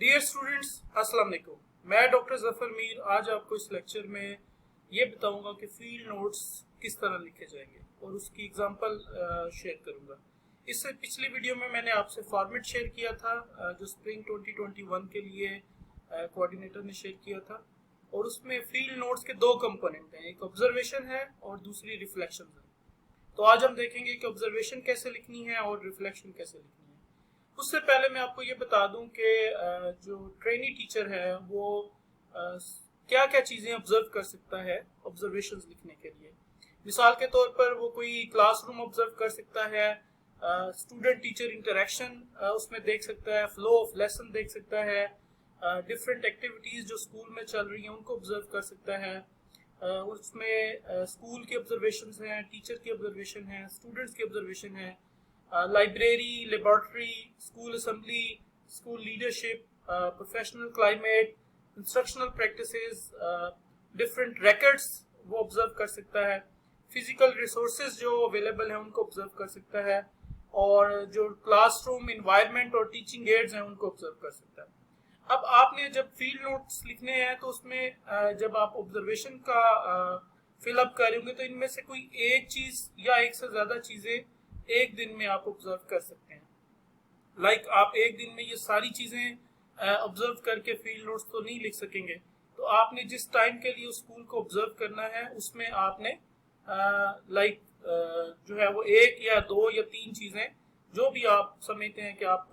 Dear students, अस्सलाम वालेकुम। मैं डॉक्टर जफर मीर आज आपको इस लेक्चर में ये बताऊंगा कि फील्ड नोट्स किस तरह लिखे जाएंगे और उसकी एग्जांपल शेयर करूंगा। इससे पिछली वीडियो में मैंने आपसे फॉर्मेट शेयर किया था जो स्प्रिंग 2021 के लिए कोऑर्डिनेटर ने शेयर किया था, और उसमें फील्ड नोट्स के दो कंपोनेंट हैं, एक ऑब्जर्वेशन है और दूसरी रिफ्लेक्शन है। तो आज हम देखेंगे कि ऑब्जर्वेशन कैसे लिखनी है और रिफ्लेक्शन कैसे लिखनी है। उससे पहले मैं आपको ये बता दूं कि जो ट्रेनी टीचर है वो क्या क्या चीज़ें ऑब्जर्व कर सकता है ऑब्जर्वेशंस लिखने के लिए। मिसाल के तौर पर वो कोई क्लासरूम ऑब्जर्व कर सकता है, स्टूडेंट टीचर इंटरेक्शन उसमें देख सकता है, फ्लो ऑफ लेसन देख सकता है, डिफरेंट एक्टिविटीज़ जो स्कूल में चल रही हैं उनको ऑब्जर्व कर सकता है। उसमें स्कूल की ऑब्जर्वेशंस हैं, टीचर की ऑब्जर्वेशन है, स्टूडेंट्स की ऑब्जर्वेशन है, library, laboratory, school assembly, school leadership, professional climate, instructional practices, different records वो ऑब्जर्व कर सकता है, फिजिकल रिसोर्सेज जो अवेलेबल हैं उनको ऑब्जर्व कर सकता है, और जो क्लासरूम इन्वायरमेंट और टीचिंग एड्स हैं उनको ऑब्जर्व कर सकता है। अब आपने जब फील्ड नोट्स लिखने हैं तो उसमें जब आप ऑब्जर्वेशन का फिलअप करेंगे तो इनमें से कोई एक चीज या एक से ज्यादा चीजें एक दिन में आप ऑब्जर्व कर सकते हैं। आप एक दिन में ये सारी चीजें ऑब्जर्व करके फील्ड नोट्स तो नहीं लिख सकेंगे। तो आपने जिस टाइम के लिए उस स्कूल को ऑब्जर्व करना है उसमें आपने जो है वो एक या दो या तीन चीजें जो भी आप समझते हैं कि आप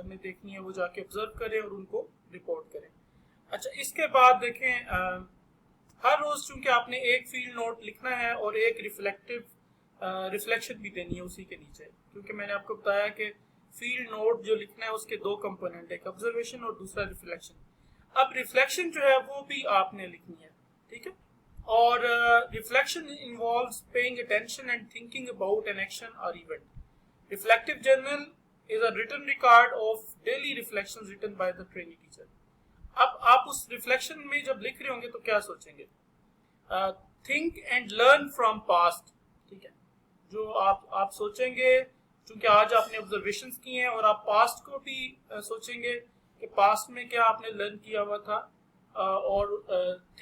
ने देखनी है वो जाके ऑब्जर्व करें और उनको रिपोर्ट करें। अच्छा, इसके बाद देखें, हर रोज चूंकि आपने एक फील्ड नोट लिखना है और एक रिफ्लेक्शन भी देनी है उसी के नीचे, क्योंकि मैंने आपको बताया कि फील्ड नोट जो लिखना है उसके दो कंपोनेंट, एक ऑब्जर्वेशन और दूसरा रिफ्लेक्शन। अब रिफ्लेक्शन जो है वो भी आपने लिखनी है, ठीक है। और reflection involves paying attention and thinking about an action और event. Reflective journal is a written record of daily reflections written by the trainee teacher. अब आप उस रिफ्लेक्शन में जब लिख रहे होंगे तो क्या सोचेंगे? Think and learn from past, ठीक है। जो आप सोचेंगे, क्योंकि आज आपने ऑब्जर्वेशंस की हैं और आप पास्ट को भी सोचेंगे कि पास्ट में क्या आपने लर्न किया हुआ था, और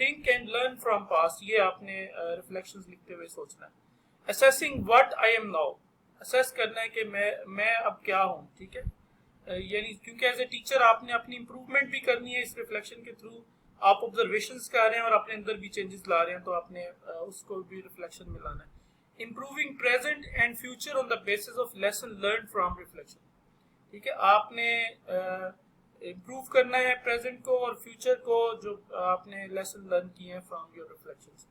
think and learn from past ये आपने रिफ्लेक्शंस लिखते हुए सोचना है। Assessing what I am now, assess करना है कि मैं अब क्या हूँ, ठीक है। यानी क्योंकि एज ए टीचर आपने अपनी इंप्रूवमेंट भी करनी है इस रिफ्लेक्शन के थ्रू। आप ऑब्जर्वेशंस कर रहे हैं और अपने अंदर भी चेंजेस ला रहे हैं, तो आपने उसको भी रिफ्लेक्शन में लाना है। Improving present and future on the basis of lesson learn from reflection, ठीक है। आपने इम्प्रूव करना है प्रेजेंट को और फ्यूचर को जो आपने लेसन लर्न किए हैं from your reflections.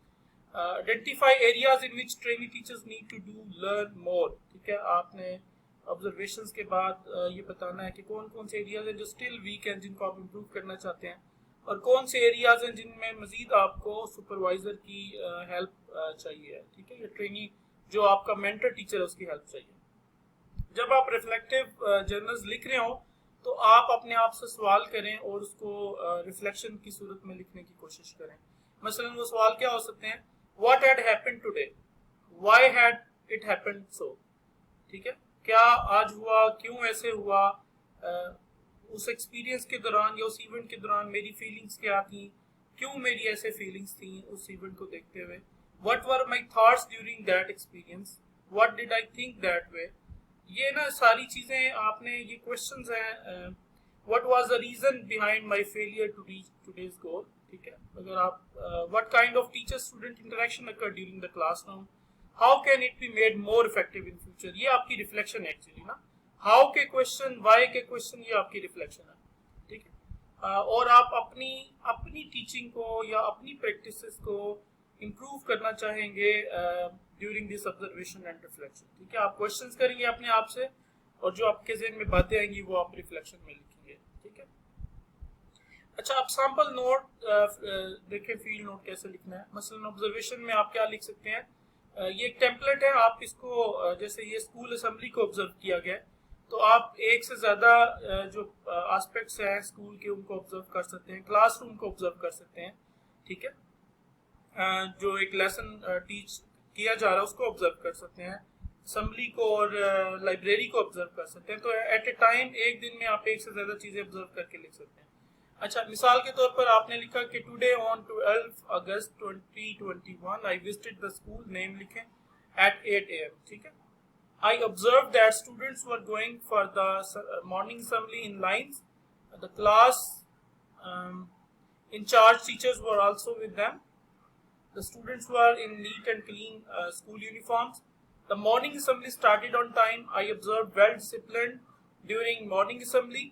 Identify areas in which training teachers need to do learn more, ठीक है। आपने ऑब्जर्वेशंस के बाद ये बताना है कि कौन कौन से एरियाज हैं जो स्टिल वीक हैं, जिनको आप इम्प्रूव करना चाहते हैं, और कौन से एरियाज हैं जिनमें मजीद आपको सुपरवाइजर की हेल्प चाहिए, ठीक है। या ट्रेनिंग जो आपका मेंटर टीचर है उसकी हेल्प चाहिए। जब आप रिफ्लेक्टिव जर्नल्स लिख रहे हो तो आप अपने आप से सवाल करें और उसको रिफ्लेक्शन की सूरत में लिखने की कोशिश करें। मसलन वो सवाल क्या हो सकते हैं? What had happened today? Why had it happened so? ठीक है, क्या आज हुआ, क्यों ऐसे हुआ, उस एक्सपीरियंस के दौरान या उस इवेंट के दौरान मेरी फीलिंग्स क्या थी, क्यों मेरी ऐसे फीलिंग्स थी उस इवेंट को देखते हुए। What were my thoughts during that experience? What did I think that way? ये ना सारी चीजें आपने, ये क्वेश्चंस हैं। What was the reason behind my failure to reach today's goal? ठीक है। अगर आप what kind of teacher student interaction occurred during the classroom, how can it be made more effective in future, ये आपकी reflection है actually ना। how के question, why के क्वेश्चन, ये आपकी रिफ्लेक्शन है, ठीक है। और आप अपनी टीचिंग को या अपनी प्रैक्टिसेस को इम्प्रूव करना चाहेंगे during this observation and reflection, ठीक है। आप क्वेश्चंस करेंगे अपने आप से और जो आपके ज़हन में बातें आएंगी वो आप रिफ्लेक्शन में लिखेंगे, ठीक है। अच्छा, आप सैंपल नोट देखें, फील्ड नोट कैसे लिखना है। मसलन ऑब्जर्वेशन में आप क्या लिख सकते हैं, ये एक टेम्पलेट है, आप इसको जैसे ये स्कूल असेंबली को ऑब्जर्व किया गया है तो आप एक से ज्यादा जो एस्पेक्ट्स हैं स्कूल के उनको ऑब्जर्व कर सकते हैं, क्लासरूम को ऑब्जर्व कर सकते हैं, ठीक है। जो एक लेसन टीच किया जा रहा है उसको ऑब्जर्व कर सकते हैं, असम्बली को और लाइब्रेरी को ऑब्जर्व कर सकते हैं। तो एट ए टाइम एक दिन में आप एक से ज़्यादा चीज़ें ऑब्जर्व करके लिख सकते हैं। अच्छा, मिसाल के तौर पर आपने लिखा कि today on 12 August 2021 I visited the school, name लिखें, एट 8 AM, ठीक है। I observed that students were going for the morning assembly in lines. The class in charge teachers were also with them. The students were in neat and clean school uniforms. The morning assembly started on time. I observed well disciplined during morning assembly.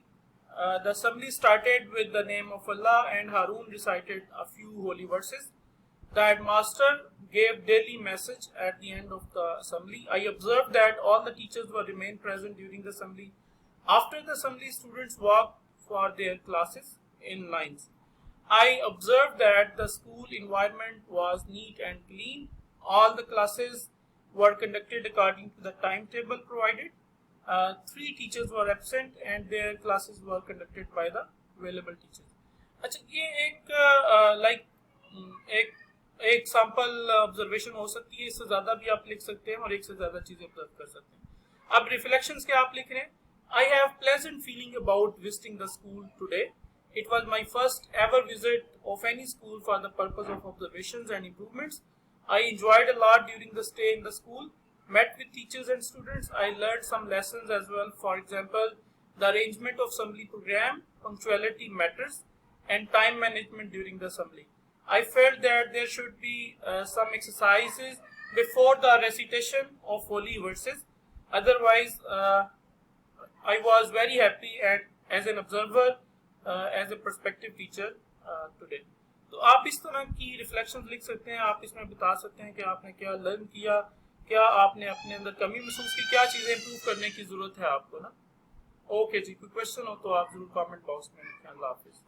The assembly started with the name of Allah and Harun recited a few holy verses. The headmaster gave daily message at the end of the assembly. I observed that all the teachers were remained present during the assembly. After the assembly, students walked for their classes in lines. I observed that the school environment was neat and clean. All the classes were conducted according to the timetable provided. 3 teachers were absent and their classes were conducted by the available teachers. अच्छा, ये एक sample observation हो सकती है, इससे ज्यादा भी आप लिख सकते हैं और एक से ज्यादा चीजें ऑब्जर्व कर सकते हैं। अब रिफ्लेक्शंस के आप लिख रहे हैं, I have pleasant feeling about visiting the school today. It was my first ever visit of any school for the purpose of observations and improvements. I enjoyed a lot during the stay in the school, met with teachers and students. I learned some lessons as well. For example, the arrangement of assembly program, punctuality matters, and time management during the assembly. I felt that there should be some exercises before the recitation of holy verses. Otherwise, I was very happy and as an observer, as a prospective teacher today. तो आप इस तरह की reflections लिख सकते हैं। आप इसमें बता सकते हैं कि आपने क्या लर्न किया, क्या आपने अपने अंदर कमी महसूस की, क्या चीजें इंप्रूव करने की जरूरत है आपको ना। ओके जी, कोई क्वेश्चन हो तो आप जरूर कमेंट बॉक्स में लिखें। अल्लाह हाफिज।